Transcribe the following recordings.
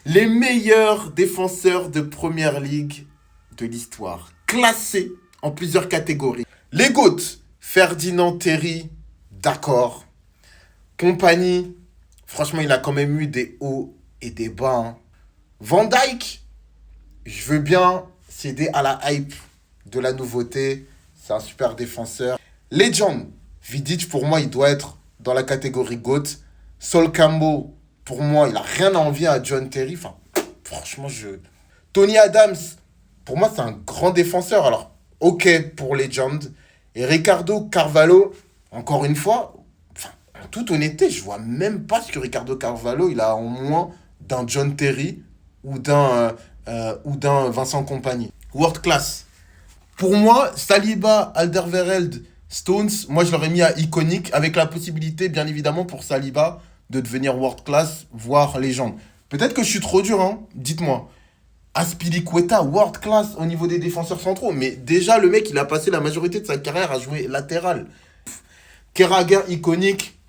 Les meilleurs défenseurs de Première Ligue de l'histoire. Classés en plusieurs catégories. Les GOAT, Ferdinand Terry, d'accord. Compagnie, franchement, il a quand même eu des hauts et des bas, hein. Van Dyke, je veux bien céder à la hype de la nouveauté. C'est un super défenseur. Legend, Vidic, pour moi, il doit être dans la catégorie GOAT. Sol Campbell, pour moi, il a rien à envier à John Terry. Enfin, franchement, Tony Adams, pour moi, c'est un grand défenseur. Alors, ok pour Legend. Et Ricardo Carvalho, encore une fois, enfin, en toute honnêteté, je vois même pas ce que Ricardo Carvalho, il a en moins d'un John Terry ou d'un Vincent Kompany. World class. Pour moi, Saliba, Alderweireld, Stones, moi je l'aurais mis à iconique avec la possibilité, bien évidemment, pour Saliba de devenir world class, voire légende. Peut-être que je suis trop dur, hein, dites-moi. Aspilicueta, world class au niveau des défenseurs centraux. Mais déjà, le mec, il a passé la majorité de sa carrière à jouer latéral. Kerrager, iconique.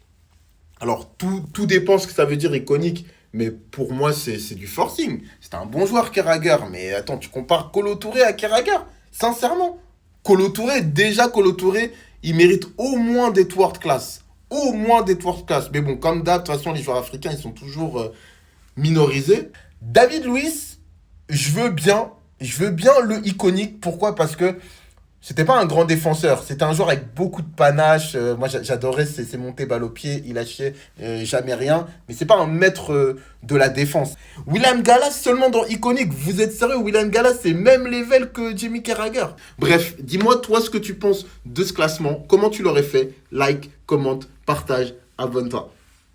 Alors, tout dépend ce que ça veut dire iconique. Mais pour moi, c'est du forcing. C'est un bon joueur, Kerrager. Mais attends, tu compares Kolo Touré à Kerrager? Sincèrement. Kolo Touré, il mérite au moins d'être world class. Au moins d'être world class. Mais bon, comme d'hab, de toute façon, les joueurs africains, ils sont toujours minorisés. David Luiz, je veux bien le iconique. Pourquoi? Parce que c'était pas un grand défenseur. C'était un joueur avec beaucoup de panache. Moi, j'adorais ses montées balles au pied. Il lâchait jamais rien. Mais c'est pas un maître de la défense. William Gallas seulement dans iconique. Vous êtes sérieux? William Gallas, c'est même level que Jamie Carragher. Bref, dis-moi toi ce que tu penses de ce classement. Comment tu l'aurais fait? Like, commente, partage, abonne-toi.